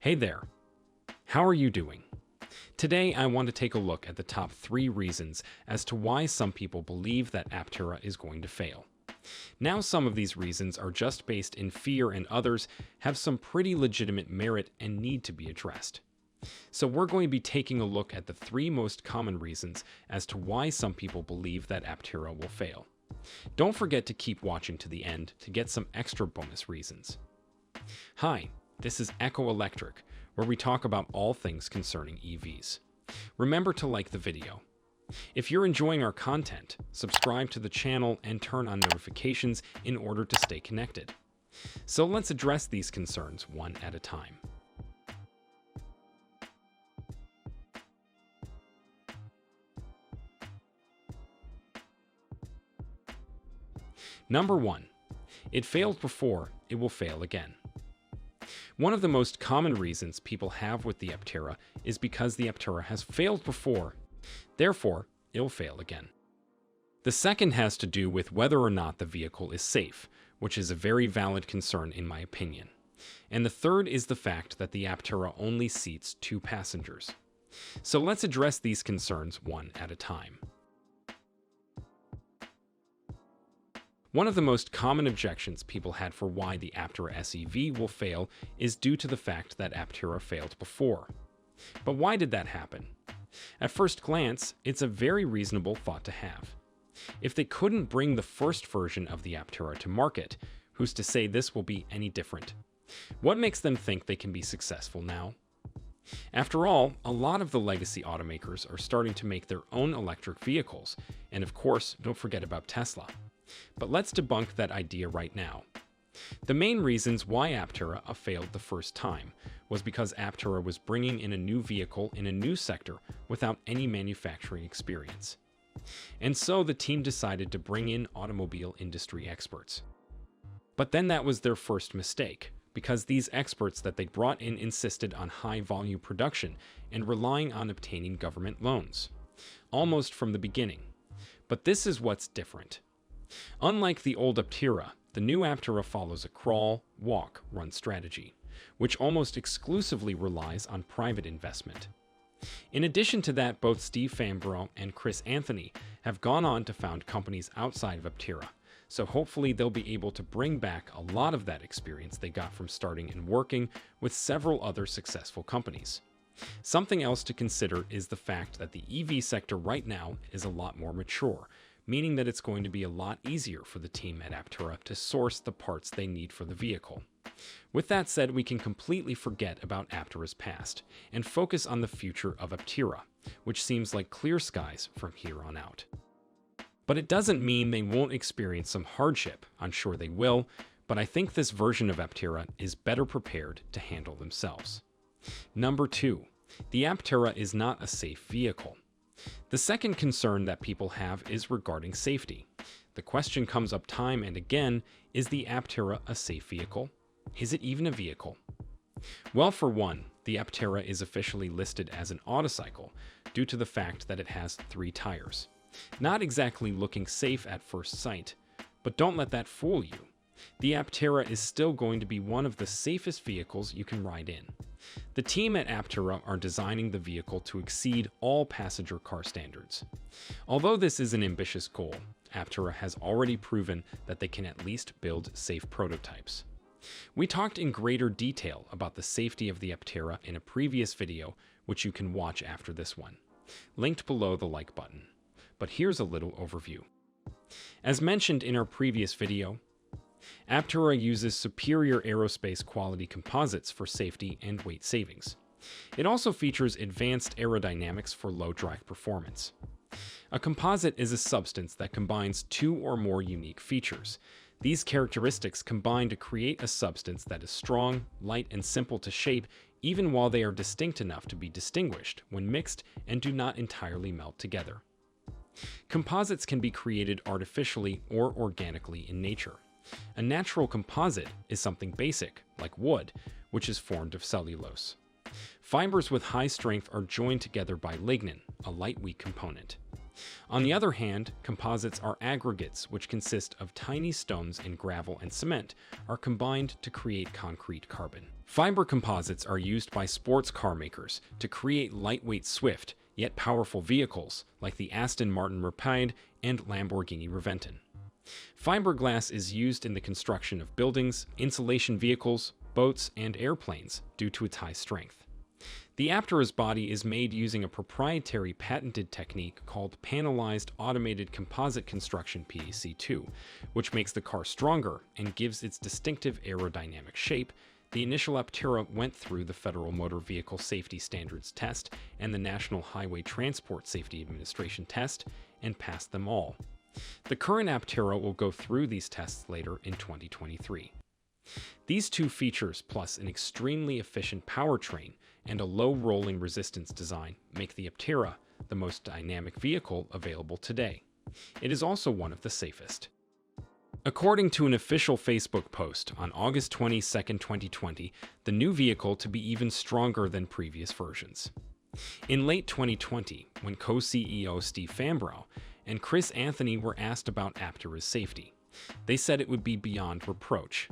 Hey there, how are you doing? Today I want to take a look at the top 3 reasons as to why some people believe that Aptera is going to fail. Now some of these reasons are just based in fear and others have some pretty legitimate merit and need to be addressed. So we're going to be taking a look at the 3 most common reasons as to why some people believe that Aptera will fail. Don't forget to keep watching to the end to get some extra bonus reasons. Hi, this is Echo Electric, where we talk about all things concerning EVs. Remember to like the video. If you're enjoying our content, subscribe to the channel and turn on notifications in order to stay connected. So let's address these concerns one at a time. Number 1. It failed before, it will fail again. One of the most common reasons people have with the Aptera is because the Aptera has failed before, therefore, it'll fail again. The second has to do with whether or not the vehicle is safe, which is a very valid concern in my opinion. And the third is the fact that the Aptera only seats 2 passengers. So let's address these concerns one at a time. One of the most common objections people had for why the Aptera SEV will fail is due to the fact that Aptera failed before. But why did that happen? At first glance, it's a very reasonable thought to have. If they couldn't bring the first version of the Aptera to market, who's to say this will be any different? What makes them think they can be successful now? After all, a lot of the legacy automakers are starting to make their own electric vehicles, and of course, don't forget about Tesla. But let's debunk that idea right now. The main reasons why Aptera failed the first time was because Aptera was bringing in a new vehicle in a new sector without any manufacturing experience. And so the team decided to bring in automobile industry experts. But then that was their first mistake, because these experts that they brought in insisted on high-volume production and relying on obtaining government loans, almost from the beginning. But this is what's different. Unlike the old Aptera, the new Aptera follows a crawl, walk, run strategy, which almost exclusively relies on private investment. In addition to that, both Steve Fambro and Chris Anthony have gone on to found companies outside of Aptera, so hopefully they'll be able to bring back a lot of that experience they got from starting and working with several other successful companies. Something else to consider is the fact that the EV sector right now is a lot more mature, meaning that it's going to be a lot easier for the team at Aptera to source the parts they need for the vehicle. With that said, we can completely forget about Aptera's past and focus on the future of Aptera, which seems like clear skies from here on out. But it doesn't mean they won't experience some hardship. I'm sure they will, but I think this version of Aptera is better prepared to handle themselves. Number 2. The Aptera is not a safe vehicle. The second concern that people have is regarding safety. The question comes up time and again, is the Aptera a safe vehicle? Is it even a vehicle? Well, for one, the Aptera is officially listed as an autocycle due to the fact that it has 3 tires. Not exactly looking safe at first sight, but don't let that fool you. The Aptera is still going to be one of the safest vehicles you can ride in. The team at Aptera are designing the vehicle to exceed all passenger car standards. Although this is an ambitious goal, Aptera has already proven that they can at least build safe prototypes. We talked in greater detail about the safety of the Aptera in a previous video, which you can watch after this one, linked below the like button. But here's a little overview. As mentioned in our previous video, Aptera uses superior aerospace quality composites for safety and weight savings. It also features advanced aerodynamics for low drag performance. A composite is a substance that combines 2 or more unique features. These characteristics combine to create a substance that is strong, light, and simple to shape, even while they are distinct enough to be distinguished when mixed and do not entirely melt together. Composites can be created artificially or organically in nature. A natural composite is something basic, like wood, which is formed of cellulose. Fibers with high strength are joined together by lignin, a light weak component. On the other hand, composites are aggregates which consist of tiny stones in gravel and cement are combined to create concrete carbon. Fiber composites are used by sports car makers to create lightweight, swift, yet powerful vehicles like the Aston Martin Rapide and Lamborghini Reventon. Fiberglass is used in the construction of buildings, insulation vehicles, boats, and airplanes due to its high strength. The Aptera's body is made using a proprietary patented technique called panelized automated composite construction PAC2, which makes the car stronger and gives its distinctive aerodynamic shape. The initial Aptera went through the Federal Motor Vehicle Safety Standards test and the National Highway Transport Safety Administration test and passed them all. The current Aptera will go through these tests later in 2023. These two features, plus an extremely efficient powertrain and a low rolling resistance design, make the Aptera the most dynamic vehicle available today. It is also one of the safest. According to an official Facebook post on August 22, 2020, the new vehicle to be even stronger than previous versions. In late 2020, when co-CEO Steve Fambrough and Chris Anthony were asked about Aptera's safety, they said it would be beyond reproach.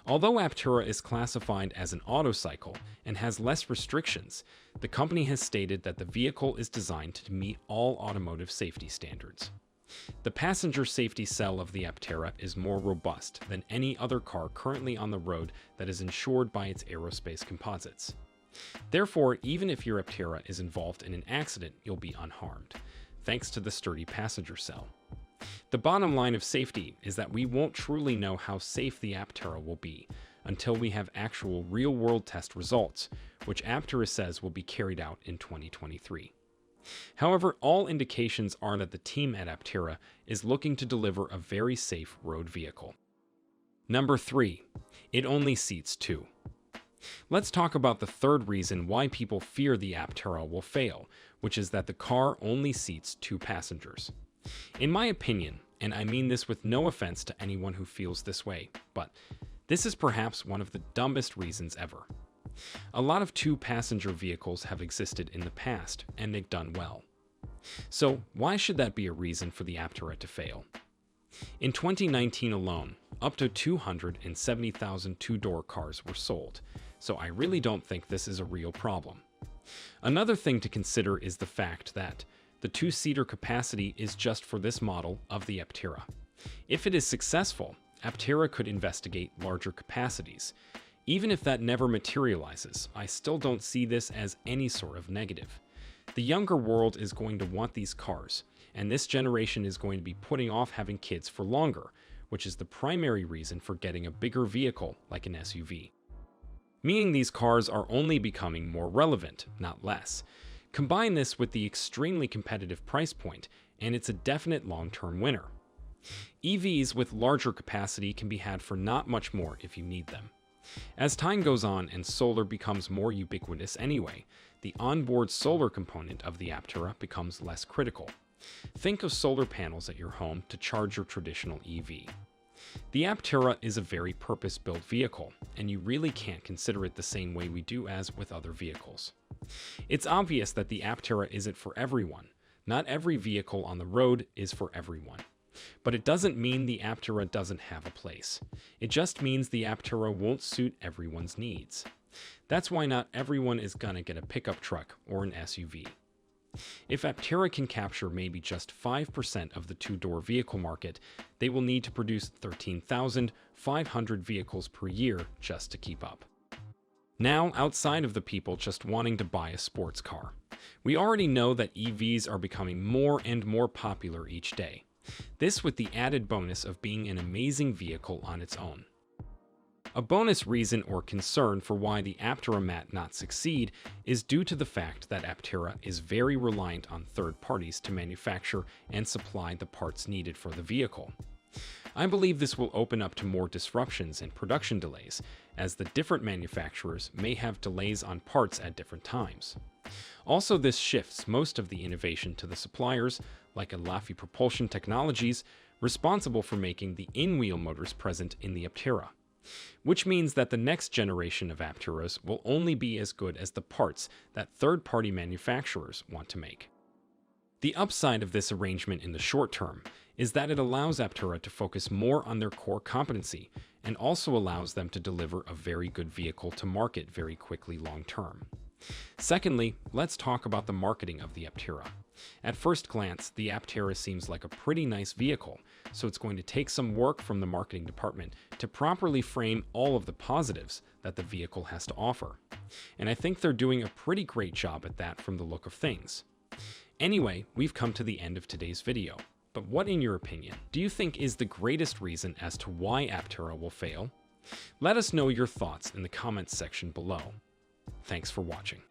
Although Aptera is classified as an autocycle and has less restrictions, the company has stated that the vehicle is designed to meet all automotive safety standards. The passenger safety cell of the Aptera is more robust than any other car currently on the road that is insured by its aerospace composites. Therefore, even if your Aptera is involved in an accident, you'll be unharmed, thanks to the sturdy passenger cell. The bottom line of safety is that we won't truly know how safe the Aptera will be until we have actual real-world test results, which Aptera says will be carried out in 2023. However, all indications are that the team at Aptera is looking to deliver a very safe road vehicle. Number 3. It only seats 2. Let's talk about the third reason why people fear the Aptera will fail, which is that the car only seats 2 passengers. In my opinion, and I mean this with no offense to anyone who feels this way, but this is perhaps one of the dumbest reasons ever. A lot of 2-passenger vehicles have existed in the past, and they've done well. So why should that be a reason for the Aptera to fail? In 2019 alone, up to 270,000 two-door cars were sold, so I really don't think this is a real problem. Another thing to consider is the fact that the 2-seater capacity is just for this model of the Aptera. If it is successful, Aptera could investigate larger capacities. Even if that never materializes, I still don't see this as any sort of negative. The younger world is going to want these cars, and this generation is going to be putting off having kids for longer, which is the primary reason for getting a bigger vehicle like an SUV. Meaning these cars are only becoming more relevant, not less. Combine this with the extremely competitive price point, and it's a definite long-term winner. EVs with larger capacity can be had for not much more if you need them. As time goes on and solar becomes more ubiquitous anyway, the onboard solar component of the Aptera becomes less critical. Think of solar panels at your home to charge your traditional EV. The Aptera is a very purpose-built vehicle, and you really can't consider it the same way we do as with other vehicles. It's obvious that the Aptera isn't for everyone. Not every vehicle on the road is for everyone. But it doesn't mean the Aptera doesn't have a place. It just means the Aptera won't suit everyone's needs. That's why not everyone is gonna get a pickup truck or an SUV. If Aptera can capture maybe just 5% of the 2-door vehicle market, they will need to produce 13,500 vehicles per year just to keep up. Now, outside of the people just wanting to buy a sports car, we already know that EVs are becoming more and more popular each day. This with the added bonus of being an amazing vehicle on its own. A bonus reason or concern for why the Aptera might not succeed is due to the fact that Aptera is very reliant on third parties to manufacture and supply the parts needed for the vehicle. I believe this will open up to more disruptions and production delays, as the different manufacturers may have delays on parts at different times. Also, this shifts most of the innovation to the suppliers, like Alafi Propulsion Technologies, responsible for making the in-wheel motors present in the Aptera. Which means that the next generation of Apteras will only be as good as the parts that third-party manufacturers want to make. The upside of this arrangement in the short term is that it allows Aptera to focus more on their core competency and also allows them to deliver a very good vehicle to market very quickly long term. Secondly, let's talk about the marketing of the Aptera. At first glance, the Aptera seems like a pretty nice vehicle, so it's going to take some work from the marketing department to properly frame all of the positives that the vehicle has to offer. And I think they're doing a pretty great job at that from the look of things. Anyway, we've come to the end of today's video. But what, in your opinion, do you think is the greatest reason as to why Aptera will fail? Let us know your thoughts in the comments section below. Thanks for watching.